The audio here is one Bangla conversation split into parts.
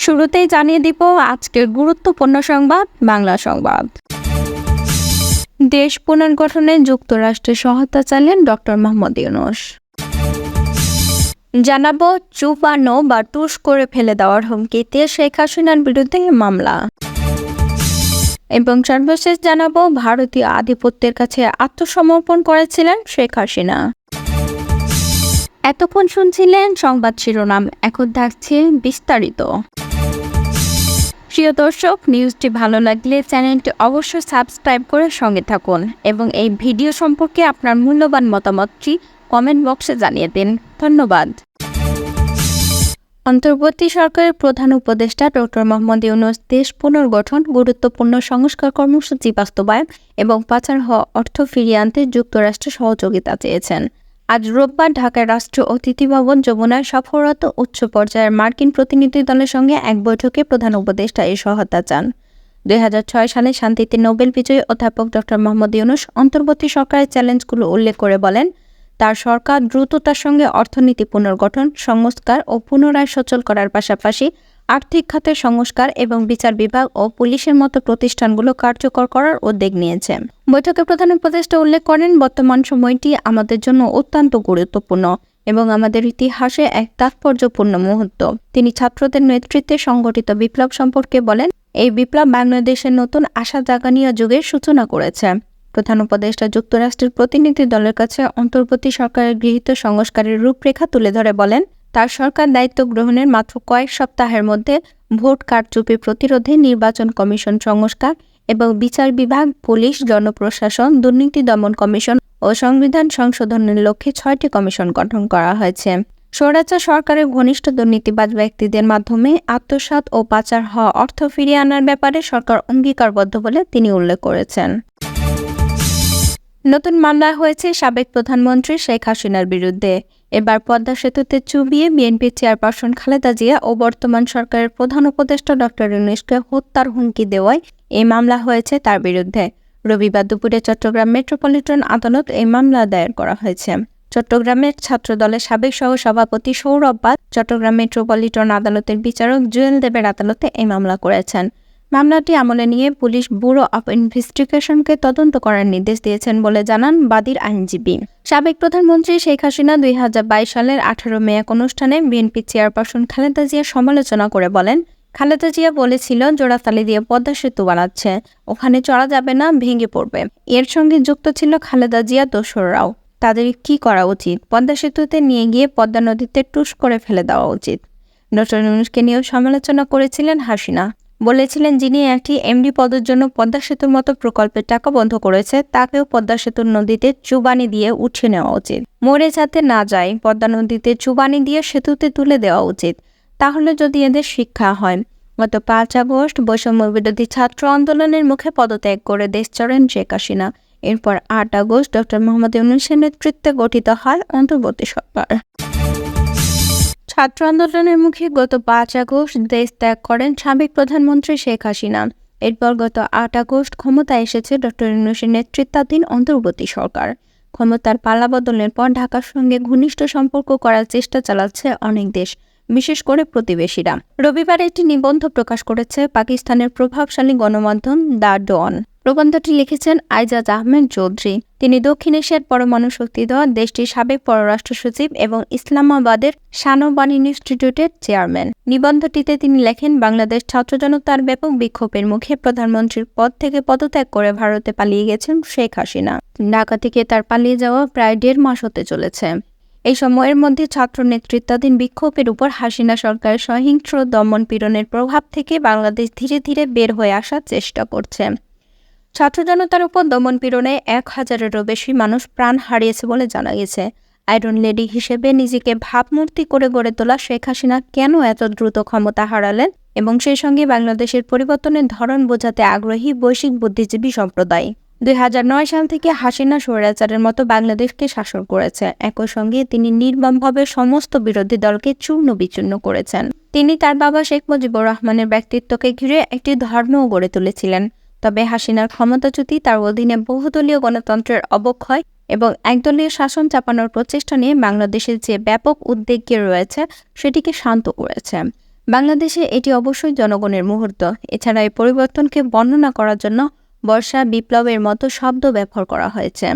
শুরুতেই জানিয়ে দিব আজকের গুরুত্বপূর্ণ সংবাদ বাংলা সংবাদ। দেশ পুনর্গঠনে যুক্তরাষ্ট্রের সহায়তা চাইলেন ডক্টর মোহাম্মদ ইউনূস। জানাবো চুপানো বা টুস করে ফেলে দেওয়ার হুমকিতে শেখ হাসিনার বিরুদ্ধে মামলা। এবং সর্বশেষ জানাবো ভারতীয় আধিপত্যের কাছে আত্মসমর্পণ করেছিলেন শেখ হাসিনা। এতক্ষণ শুনছিলেন সংবাদ শিরোনাম, এখন থাকছে বিস্তারিত। প্রিয় দর্শক, নিউজটি ভালো লাগলে চ্যানেলটি অবশ্যই সাবস্ক্রাইব করে সঙ্গে থাকুন এবং এই ভিডিও সম্পর্কে আপনার মূল্যবান মতামতটি কমেন্ট বক্সে জানিয়ে দিন। ধন্যবাদ। অন্তর্বর্তী সরকারের প্রধান উপদেষ্টা ডক্টর মোহাম্মদ ইউনূস দেশ পুনর্গঠন, গুরুত্বপূর্ণ সংস্কার কর্মসূচি বাস্তবায়ন এবং পাচার হওয়া অর্থ ফিরিয়ে আনতে যুক্তরাষ্ট্রের সহযোগিতা চেয়েছেন। আজ রোববার ঢাকার রাষ্ট্রীয় অতিথি ভবন যমুনায় সফররত উচ্চ পর্যায়ের মার্কিন প্রতিনিধি দলের সঙ্গে এক বৈঠকে প্রধান উপদেষ্টা এই সহায়তা চান। 2006 সালে শান্তিতে নোবেল বিজয়ী অধ্যাপক ডক্টর মোহাম্মদ ইউনূস অন্তর্বর্তী সরকারের চ্যালেঞ্জগুলো উল্লেখ করে বলেন, তার সরকার দ্রুততার সঙ্গে অর্থনীতি পুনর্গঠন, সংস্কার ও পুনরায় সচল করার পাশাপাশি আর্থিক খাতের সংস্কার এবং বিচার বিভাগ ও পুলিশের মতো প্রতিষ্ঠানগুলো কার্যকর করার উদ্যোগ নিয়েছে। বৈঠকে প্রধান উপদেষ্টা উল্লেখ করেন, বর্তমান সময়টি আমাদের জন্য অত্যন্ত গুরুত্বপূর্ণ এবং আমাদের ইতিহাসে এক তাৎপর্যপূর্ণ মুহূর্ত। তিনি ছাত্রদের নেতৃত্বে সংগঠিত বিপ্লব সম্পর্কে বলেন, এই বিপ্লব বাংলাদেশের নতুন আশা জাগানিয়া যুগের সূচনা করেছে। প্রধান উপদেষ্টা যুক্তরাষ্ট্রের প্রতিনিধি দলের কাছে অন্তর্বর্তী সরকারের গৃহীত সংস্কারের রূপরেখা তুলে ধরে বলেন, তার সরকার দায়িত্ব গ্রহণের মাত্র কয়েক সপ্তাহের মধ্যে ভোট কারচুপি প্রতিরোধে নির্বাচন কমিশন সংস্কার এবং বিচার বিভাগ, পুলিশ, জনপ্রশাসন, দুর্নীতি দমন কমিশন ও সংবিধান সংশোধনের লক্ষ্যে 6টি কমিশন গঠন করা হয়েছে। স্বৈরাচার সরকারের ঘনিষ্ঠ দুর্নীতিবাজ ব্যক্তিদের মাধ্যমে আত্মসাৎ ও পাচার হওয়া অর্থ ফিরিয়ে আনার ব্যাপারে সরকার অঙ্গীকারবদ্ধ বলে তিনি উল্লেখ করেছেন। নতুন মামলা হয়েছে সাবেক প্রধানমন্ত্রী শেখ হাসিনার বিরুদ্ধে। এবার পদ্মা সেতুতে চুবিয়ে বিএনপি চেয়ারপারসন খালেদা জিয়া ও বর্তমান সরকারের প্রধান উপদেষ্টা ডক্টর ইউনূসকে হত্যার হুমকি দেওয়ায় এই মামলা হয়েছে তার বিরুদ্ধে। রবিবার দুপুরে চট্টগ্রাম মেট্রোপলিটন আদালত এই মামলা দায়ের করা হয়েছে। চট্টগ্রামের ছাত্রদলের সাবেক সহসভাপতি সৌরভ বাদ চট্টগ্রাম মেট্রোপলিটন আদালতের বিচারক জুয়েল দেবের আদালতে এই মামলা করেছেন। মামলাটি আমলে নিয়ে পুলিশ ব্যুরো অব ইনভেস্টিগেশনকে তদন্ত করার নির্দেশ দিয়েছেন বলে জানান বাদীর আইনজীবী। সাবেক প্রধানমন্ত্রী শেখ হাসিনা 2022 সালের 18 মে এক অনুষ্ঠানে বিএনপি চেয়ারপারসন খালেদা জিয়ার সমালোচনা করে বলেন, খালেদা জিয়া বলেছিল জোড়াতালি দিয়ে পদ্মা সেতু বানাচ্ছে, ওখানে চড়া যাবে না, ভেঙে পড়বে। এর সঙ্গে যুক্ত ছিল খালেদা জিয়া দোসররাও। তাদের কি করা উচিত? পদ্মা সেতুতে নিয়ে গিয়ে পদ্মা নদীতে টুস করে ফেলে দেওয়া উচিত। ডক্টর ইউনূসকে নিয়েও সমালোচনা করেছিলেন হাসিনা। বলেছিলেন, যিনি একটি এমডি পদের জন্য পদ্মা সেতুর মতো প্রকল্পের টাকা বন্ধ করেছে, তাকেও পদ্মা সেতুর নদীতে চুবানি দিয়ে উঠিয়ে নেওয়া উচিত। মরে যাতে না যায়, পদ্মা নদীতে চুবানি দিয়ে সেতুতে তুলে দেওয়া উচিত। তাহলে যদি এদের শিক্ষা হয়। গত 5 আগস্ট বৈষম্য বিরোধী ছাত্র আন্দোলনের মুখে পদত্যাগ করে দেশ ছাড়েন শেখ হাসিনা। এরপর 8 আগস্ট ডক্টর মোহাম্মদ ইউনূসের নেতৃত্বে গঠিত হয় অন্তর্বর্তী সরকার। ছাত্র আন্দোলনের মুখে গত 5 আগস্ট দেশ ত্যাগ করেন সাবেক প্রধানমন্ত্রী শেখ হাসিনা। এরপর গত 8 আগস্ট ক্ষমতায় এসেছে ডক্টর ইউনূসের নেতৃত্বাধীন অন্তর্বর্তী সরকার। ক্ষমতার পালাবদলের পর ঢাকার সঙ্গে ঘনিষ্ঠ সম্পর্ক করার চেষ্টা চালাচ্ছে অনেক দেশ, বিশেষ করে প্রতিবেশীরা। রবিবার একটি নিবন্ধ প্রকাশ করেছে পাকিস্তানের প্রভাবশালী গণমাধ্যম দ্য ডন। প্রবন্ধটি লিখেছেন আইজাজ আহমেদ চৌধুরী। তিনি দক্ষিণ এশিয়ার পরমাণু শক্তি দেওয়া দেশটির সাবেক পররাষ্ট্র সচিব এবং ইসলামাবাদের শানবান ইনস্টিটিউটের চেয়ারম্যান। নিবন্ধটিতে তিনি লেখেন, বাংলাদেশ ছাত্র জনতার ব্যাপক বিক্ষোভের মুখে প্রধানমন্ত্রীর পদ থেকে পদত্যাগ করে ভারতে পালিয়ে গেছেন শেখ হাসিনা। ঢাকা থেকে তার পালিয়ে যাওয়া প্রায় 1.5 মাস হতে চলেছে। এই সময়ের মধ্যে ছাত্র নেতৃত্বাধীন বিক্ষোভের উপর হাসিনা সরকারের সহিংস দমন পীড়নের প্রভাব থেকে বাংলাদেশ ধীরে ধীরে বের হয়ে আসার চেষ্টা করছে। ছাত্র জনতার উপর দমন পীড়নে 1000-এরও বেশি মানুষ প্রাণ হারিয়েছে বলে জানা গেছে। আয়রন লেডি হিসেবে নিজেকে ভাবমূর্তি করে গড়ে তোলা শেখ হাসিনা কেন এত দ্রুত ক্ষমতা হারালেন এবং সেই সঙ্গে বাংলাদেশের পরিবর্তনের ধরন বোঝাতে আগ্রহী বৈশ্বিক বুদ্ধিজীবী সম্প্রদায়। 2009 সাল থেকে হাসিনা স্বৈরাচারের মতো বাংলাদেশকে শাসন করেছে। একই সঙ্গে তিনি নির্মমভাবে সমস্ত বিরোধী দলকে চূর্ণ বিচূর্ণ করেছেন। তিনি তার বাবা শেখ মুজিবুর রহমানের ব্যক্তিত্বকে ঘিরে একটি ধর্মও গড়ে তুলেছিলেন। তবে হাসিনার ক্ষমতাচ্যুতি, তার অধীনে বহুদলীয় গণতন্ত্রের অবক্ষয় এবং একদলীয় শাসন চাপানোর প্রচেষ্টা নিয়ে বাংলাদেশের যে ব্যাপক উদ্বেগ রয়েছে সেটিকে শান্ত করেছে। বাংলাদেশে এটি অবশ্যই জনগণের মুহূর্ত। এছাড়া এই পরিবর্তনকে বর্ণনা করার জন্য বর্ষা, বিপ্লবের মতো শব্দ ব্যবহার করা হয়েছে।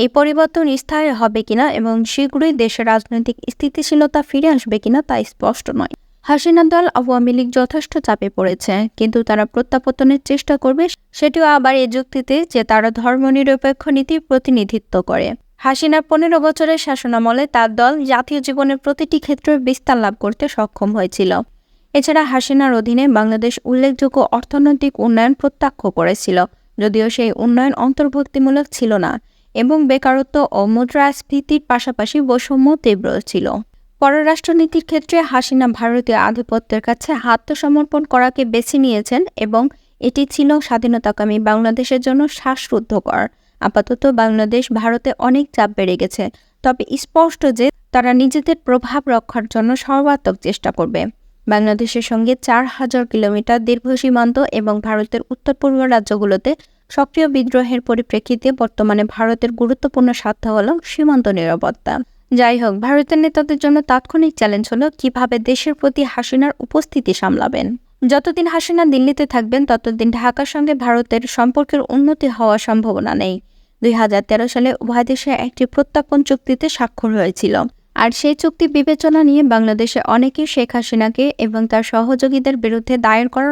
এই পরিবর্তন স্থায়ী হবে কিনা এবং শীঘ্রই দেশের রাজনৈতিক স্থিতিশীলতা ফিরে আসবে কিনা তা স্পষ্ট নয়। হাসিনা দল আওয়ামী লীগ যথেষ্ট চাপে পড়েছে, কিন্তু তারা প্রত্যাপতনের চেষ্টা করবে, সেটিও আবার এই যুক্তিতে যে তারা ধর্মনিরপেক্ষ নীতির প্রতিনিধিত্ব করে। হাসিনার 15 বছরের শাসনামলে তার দল জাতীয় জীবনের প্রতিটি ক্ষেত্রে বিস্তার লাভ করতে সক্ষম হয়েছিল। এছাড়া হাসিনার অধীনে বাংলাদেশ উল্লেখযোগ্য অর্থনৈতিক উন্নয়ন প্রত্যক্ষ করেছিল, যদিও সেই উন্নয়ন অন্তর্ভুক্তিমূলক ছিল না এবং বেকারত্ব ও মুদ্রাস্ফীতির পাশাপাশি বৈষম্য তীব্র ছিল। পররাষ্ট্রনীতির ক্ষেত্রে হাসিনা ভারতীয় আধিপত্যের কাছে আত্মসমর্পণ করাকে বেছে নিয়েছেন এবং এটি ছিল স্বাধীনতাকামী বাংলাদেশের জন্য শ্বাসরুদ্ধকর। আপাতত বাংলাদেশ ভারতে অনেক চাপ বেড়ে গেছে, তবে স্পষ্ট যে তারা নিজেদের প্রভাব রক্ষার জন্য সর্বাত্মক চেষ্টা করবে। বাংলাদেশের সঙ্গে 4000 কিলোমিটার দীর্ঘ সীমান্ত এবং ভারতের উত্তর-পূর্ব রাজ্যগুলোতে সক্রিয় বিদ্রোহের পরিপ্রেক্ষিতে বর্তমানে ভারতের গুরুত্বপূর্ণ স্বার্থ হল সীমান্ত নিরাপত্তা। যাই হোক, ভারতের নেতাদের জন্য তাৎক্ষণিক চ্যালেঞ্জ হলো কিভাবে দেশের প্রতি হাসিনার উপস্থিতি সামলাবেন। যতদিন হাসিনা দিল্লিতে থাকবেন ততদিন ঢাকার সঙ্গে ভারতের সম্পর্কের উন্নতি হওয়ার সম্ভাবনা নেই। 2013 সালে উভয় দেশে একটি প্রত্যর্পণ চুক্তিতে স্বাক্ষর হয়েছিল, আর সেই চুক্তি বিবেচনা নিয়ে বাংলাদেশে অনেকেই শেখ হাসিনাকে এবং তার সহযোগীদের বিরুদ্ধে দায়ের করা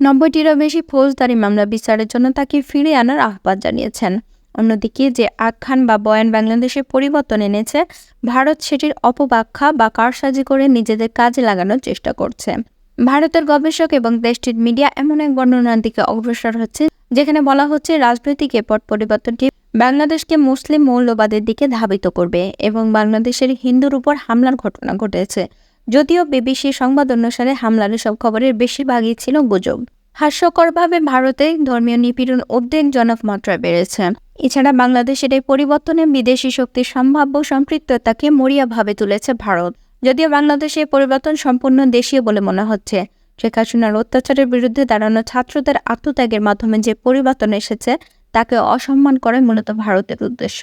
90টিরও বেশি ফৌজদারি মামলা বিচারের জন্য তাকে ফিরিয়ে আনার আহ্বান জানিয়েছেন। অন্যদিকে যে আখ্যান বা বয়ান বাংলাদেশে পরিবর্তন এনেছে, ভারত সেটির অপব্যাখ্যা বা কারসাজি করে নিজেদের কাজে লাগানোর চেষ্টা করছে। ভারতের গবেষক এবং দেশটির মিডিয়া এমন এক বর্ণনার দিকে অগ্রসর হচ্ছে যেখানে বলা হচ্ছে রাজনৈতিক এ পট পরিবর্তনটি বাংলাদেশকে মুসলিম মৌলবাদের দিকে ধাবিত করবে এবং বাংলাদেশের হিন্দুর উপর হামলার ঘটনা ঘটেছে। যদিও বিবিসি সংবাদ অনুসারে হামলার সব খবরের বেশিরভাগই ছিল গুজব। হাস্যকরভাবে ভারতে ধর্মীয় নিপীড়ন উদ্বেগজনক মাত্রায় বেড়েছে। এছাড়া বাংলাদেশের এই পরিবর্তনে বিদেশি শক্তির সম্ভাব্য সম্পৃক্ততাকে মরিয়াভাবে তুলেছে ভারত। যদিও বাংলাদেশে এই পরিবর্তন সম্পূর্ণ দেশীয় বলে মনে হচ্ছে। শেখ হাসিনার অত্যাচারের বিরুদ্ধে দাঁড়ানো ছাত্রদের আত্মত্যাগের মাধ্যমে যে পরিবর্তন এসেছে তাকে অসম্মান করে মূলত ভারতের উদ্দেশ্য।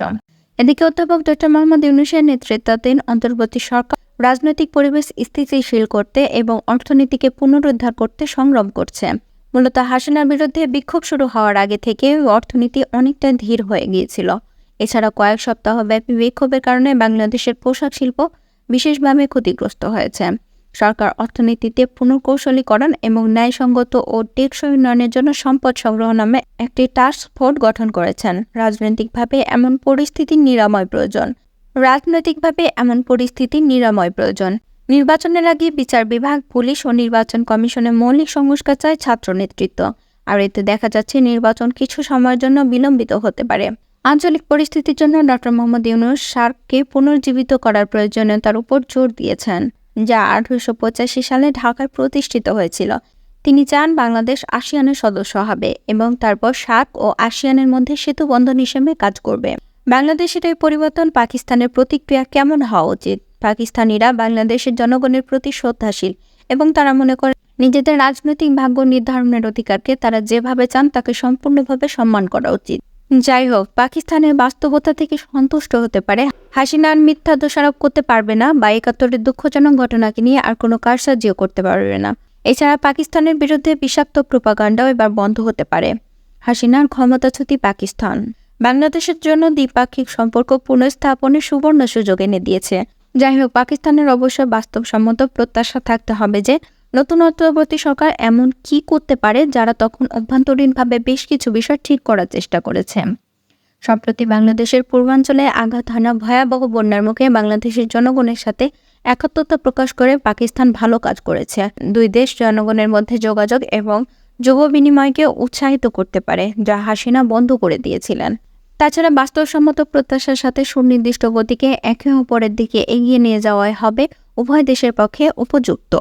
এদিকে অধ্যাপক ড. মোহাম্মদ ইউনূসের নেতৃত্বাধীন অন্তর্বর্তী সরকার রাজনৈতিক পরিবেশ স্থিতিশীল করতে এবং অর্থনীতিকে পুনরুদ্ধার করতে সংগ্রাম করছে। মূলত হাসিনার বিরুদ্ধে বিক্ষোভ শুরু হওয়ার আগে থেকে অর্থনীতি অনেকটা ধীর হয়ে গিয়েছিল। এছাড়া কয়েক সপ্তাহ ব্যাপী বিক্ষোভের কারণে বাংলাদেশের পোশাক শিল্প বিশেষভাবে ক্ষতিগ্রস্ত হয়েছে। সরকার অর্থনীতিতে পুনর্কৌশলীকরণ এবং ন্যায়সঙ্গত ও টেকসই উন্নয়নের জন্য সম্পদ সংগ্রহ নামে একটি টাস্ক ফোর্স গঠন করেছেন। রাজনৈতিকভাবে এমন পরিস্থিতির নিরাময় প্রয়োজন। নির্বাচনের আগে বিচার বিভাগ, পুলিশ ও নির্বাচন কমিশনের মৌলিক সংস্কার চায় ছাত্র নেতৃত্ব। আর এতে দেখা যাচ্ছে নির্বাচন কিছু সময়ের জন্য বিলম্বিত হতে পারে। আঞ্চলিক পরিস্থিতির জন্য ড. মোহাম্মদ ইউনূস সার্ককে পুনর্জীবিত করার প্রয়োজনীয়তার উপর জোর দিয়েছেন, যা 1885 সালে ঢাকায় প্রতিষ্ঠিত হয়েছিল। তিনি চান বাংলাদেশ আসিয়ানের সদস্য হবে এবং তারপর সার্ক ও আসিয়ানের মধ্যে সেতুবন্ধন হিসেবে কাজ করবে। বাংলাদেশের এই পরিবর্তন পাকিস্তানের প্রতিক্রিয়া কেমন হওয়া উচিত? পাকিস্তানিরা বাংলাদেশের জনগণের প্রতি শ্রদ্ধাশীল এবং তারা মনে করে নিজেদের রাজনৈতিক ভাগ্য নির্ধারণের অধিকারকে তারা যেভাবে চান তাকে সম্পূর্ণভাবে সম্মান করা উচিত। যাই হোক, পাকিস্তানের বাস্তবতা থেকে সন্তুষ্ট হতে পারে, হাসিনার মিথ্যা দোষারোপ করতে পারবে না বা 71-এর দুঃখজনক ঘটনাকে নিয়ে আর কোনো কারসাজিও করতে পারবে না। এছাড়া পাকিস্তানের বিরুদ্ধে বিষাক্ত প্রোপাগান্ডাও এবার বন্ধ হতে পারে। হাসিনার ক্ষমতাচ্যুতি পাকিস্তান বাংলাদেশের জন্য দ্বিপাক্ষিক সম্পর্ক পুনঃস্থাপনের সুবর্ণ সুযোগ এনে দিয়েছে। যাই হোক, পাকিস্তানের অবশ্য বাস্তবসম্মত প্রত্যাশা থাকতে হবে যে নতুন অন্তর্বর্তী সরকার এমন কি করতে পারে যারা তখন অভ্যন্তরীণভাবে বেশ কিছু বিষয় ঠিক করার চেষ্টা করেছে। সম্প্রতি বাংলাদেশের পূর্বাঞ্চলে আঘাত হানা ভয়াবহ বন্যার মুখে বাংলাদেশের জনগণের সাথে একাত্মতা প্রকাশ করে পাকিস্তান ভালো কাজ করেছে। দুই দেশ জনগণের মধ্যে যোগাযোগ এবং যুব বিনিময়কে উৎসাহিত করতে পারে, যা হাসিনা বন্ধ করে দিয়েছিলেন। তাছাড়া বাস্তবসম্মত প্রত্যাশার সাথে সুনির্দিষ্ট গতিকে একে অপরের দিকে এগিয়ে নিয়ে যাওয়াই হবে উভয় দেশের পক্ষে উপযুক্ত।